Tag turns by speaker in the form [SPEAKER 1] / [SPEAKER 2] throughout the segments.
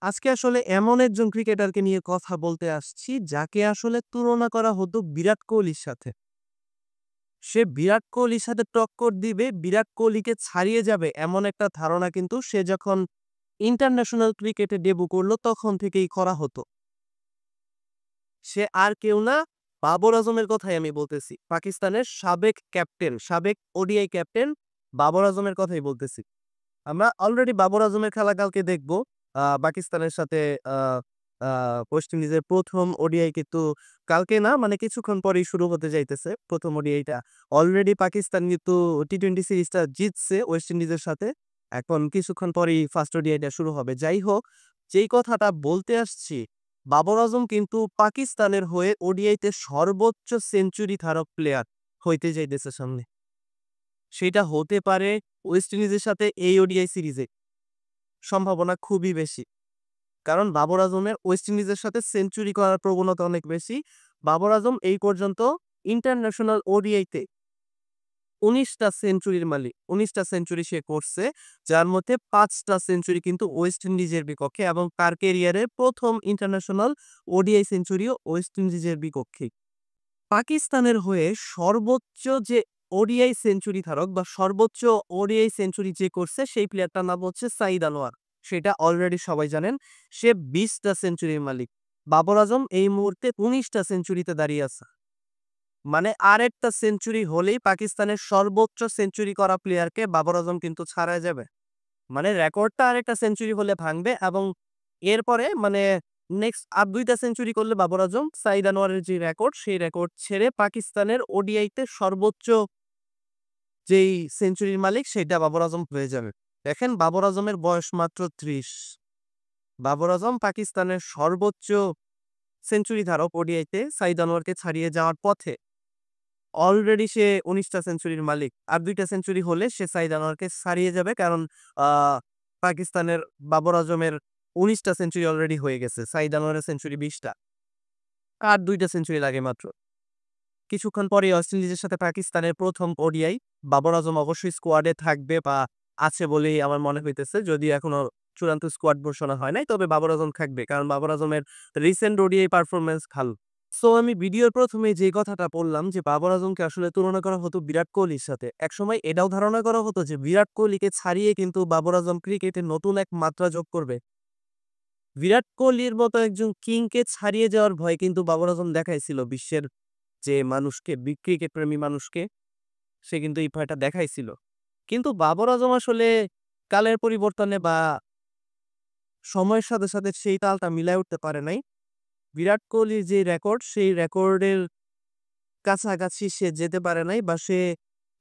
[SPEAKER 1] আজকে আসলে এমন একজন ক্রিকেটারকে নিয়ে কথা বলতে আসছি, যাকে আসলে তুলনা করা হতো বিরাট কোহলির সাথে। সে বিরাট কোহলির সাথে টক্কর দিবে, বিরাট কোহলিকে ছাড়িয়ে যাবে এমন একটা ধারণা কিন্তু সে যখন ইন্টারন্যাশনাল ক্রিকেটে ডেবু করল তখন থেকেই করা হতো। সে আর কেউ না, বাবর আজমের কথাই আমি বলতেছি। পাকিস্তানের সাবেক ক্যাপ্টেন, সাবেক ওডিআই ক্যাপ্টেন বাবর আজমের কথাই বলতেছি। আমরা অলরেডি বাবর আজমের খেলা কালকে দেখব। পাকিস্তানের সাথে আ আ ওয়েস্ট ইন্ডিজের ১ম ওডিআই কিন্তু কালকে না, মানে কিছুক্ষণ পরেই শুরু হতে যাইতেছে ১ম ওডিআইটা। অলরেডি পাকিস্তান কিন্তু টি-২০ সিরিজটা জিতছে ওয়েস্ট ইন্ডিজের সাথে। এখন কিছুক্ষণ পরেই ফার্স্ট ওডিআইটা শুরু হবে। যাই হোক, যেই কথাটা বলতে আসছি, বাবর আজম কিন্তু পাকিস্তানের হয়ে ওডিআইতে সর্বোচ্চ সেঞ্চুরি ধারক প্লেয়ার হইতে যাইতেছে সামনে। সেটা হতে পারে ওয়েস্ট ইন্ডিজের সাথে এই ওডিআই সিরিজে। সম্ভাবনা খুবই বেশি। কারণ বাবর আজমের ওয়েস্ট ইন্ডিজের সাথে সেঞ্চুরি করার প্রবণতা অনেক বেশি। বাবর আজম এই পর্যন্ত ইন্টারন্যাশনাল ওডিআইতে ১৯ টা সেঞ্চুরির মালিক। ১৯ টা সেঞ্চুরি সে করছে। যার মধ্যে ৫ টা সেঞ্চুরি কিন্তু ওয়েস্ট ইন্ডিজের বিপক্ষে এবং তার ক্যারিয়ারে ১ম ইন্টারন্যাশনাল ওডিআই সেঞ্চুরিও ওয়েস্ট ইন্ডিজের বিপক্ষেই। পাকিস্তানের হয়ে সর্বোচ্চ যে ওডিআই সেঞ্চুরি ধারক বা সর্বোচ্চ ওডিআই সেঞ্চুরি যে করছে সেই প্লেয়ারটার নাম হচ্ছে সাঈদ আনোয়ার। সেটা অলরেডি সবাই জানেন। সে ২০ টা সেঞ্চুরির মালিক। বাবর আজম এই মুহূর্তে ১৯ টা সেঞ্চুরিতে দাঁড়িয়ে আছে। মানে আরেকটা সেঞ্চুরি হলেই পাকিস্তানের সর্বোচ্চ সেঞ্চুরি করা প্লেয়ারকে বাবর আজম কিন্তু ছাড়ায় যাবে। মানে রেকর্ডটা আরেকটা সেঞ্চুরি হলে ভাঙবে এবং এরপরে মানে নেক্সট আর ২ টা সেঞ্চুরি করলে বাবর আজম সাঈদ আনোয়ারের যে রেকর্ড, সেই রেকর্ড ছেড়ে পাকিস্তানের ওডিআইতে সর্বোচ্চ যেই সেঞ্চুরির মালিক সেটা বাবর আজম হয়ে যাবে। দেখেন বাবর আজমের বয়স মাত্র ৩০। বাবর আজম পাকিস্তানের সর্বোচ্চ সেঞ্চুরি ধারক ওডিআইতে সাঈদ আনোয়ারকে ছাড়িয়ে যাওয়ার পথে। অলরেডি সে ১৯ টা সেঞ্চুরির মালিক। আর ২ টা সেঞ্চুরি হলে সে সাঈদ আনোয়ারকে ছাড়িয়ে যাবে। কারণ আ পাকিস্তানের বাবর আজমের ১৯ টা সেঞ্চুরি অলরেডি হয়ে গেছে। সাঈদ আনোয়ারের সেঞ্চুরি ২০ টা। আর ২ টা সেঞ্চুরি লাগে মাত্র। কিছুক্ষণ পরেই ওয়েস্ট ইন্ডিজের সাথে পাকিস্তানের ১ম ওডিআই। বাবর আজম অবশ্যই স্কোয়াডে থাকবে বা আছে বলেই আমার মনে হইতেছে। যদিও এখনো চূড়ান্ত স্কোয়াড ঘোষণা হয় নাই। তবে বাবর আজম থাকবে। কারণ বাবর আজমের রিসেন্ট ওডিআই পারফরম্যান্স ভালো। সো আমি ভিডিওর ১ম এ যে কথাটা বললাম যে বাবর আজমকে আসলে তুলনা করা হতো বিরাট কোহলির সাথে। একসময় এটাও ধারণা করা হতো যে বিরাট কোহলিকে ছাড়িয়ে কিন্তু বাবর আজম ক্রিকেটে নতুন এক মাত্রা যোগ করবে। বিরাট কোহলির মতো একজন কিংকে ছাড়িয়ে যাওয়ার ভয় কিন্তু বাবর আজম দেখাইছিল বিশ্বের যে মানুষকে, ক্রিকেট প্রেমী মানুষকে। সে কিন্তু এই ভয়টা দেখাইছিল। কিন্তু বাবর আজম আসলে কালের পরিবর্তনে বা সময়ের সাথে, সাথে সেই তালটা মিলায় উঠতে পারে নাই। বিরাট কোহলির যে রেকর্ড, সেই রেকর্ডের কাছাকাছি সে যেতে পারে নাই বা সে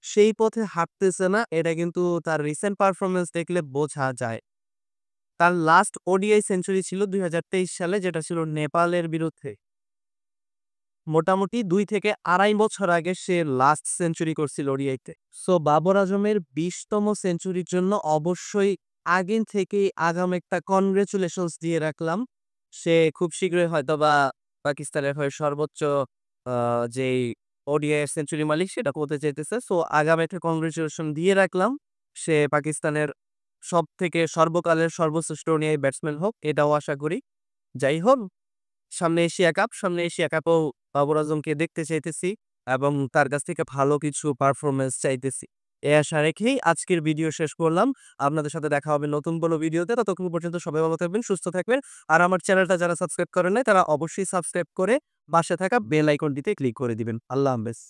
[SPEAKER 1] সেই পথে হাঁটতেছে না। এটা কিন্তু তার রিসেন্ট পারফরম্যান্স দেখলে বোঝা যায়। তার লাস্ট ওডিআই সেঞ্চুরি ছিল ২০২৩ সালে, যেটা ছিল নেপালের বিরুদ্ধে। মোটামুটি ২ থেকে ২.৫ বছর আগে সে লাস্ট সেঞ্চুরি করছিল ওডিআইতে। সো বাবর আজমের ২০ তম সেঞ্চুরির জন্য অবশ্যই আগে থেকেই আগাম একটা কনগ্রাচুলেশনস দিয়ে রাখলাম। সে খুব শীঘ্রই হয়তোবা পাকিস্তানের হয়ে সর্বোচ্চ যেই ওডিআই এর সেঞ্চুরি মালিক সেটা হতে চাইতেছে। সো আগাম একটা কনগ্রাচুলেশন দিয়ে রাখলাম। সে পাকিস্তানের সবথেকে সর্বকালের সর্বশ্রেষ্ঠ ওডিআই ব্যাটসম্যান হোক, এটাও আশা করি। যাই হোক, সামনে এশিয়া কাপেও বাবর আজমকে দেখতে চাইতেছি এবং তার কাছ থেকে ভালো কিছু পারফরম্যান্স চাইতেছি। এই আশা রেখেই আজকের ভিডিও শেষ করলাম। আপনাদের সাথে দেখা হবে নতুন কোনো ভিডিওতে। ততক্ষণ পর্যন্ত সবাই ভালো থাকবেন, সুস্থ থাকবেন। আর আমার চ্যানেলটা যারা সাবস্ক্রাইব করেন নাই তারা অবশ্যই সাবস্ক্রাইব করে পাশে থাকা বেল আইকনটিতে ক্লিক করে দিবেন। আল্লাহ হাফেজ।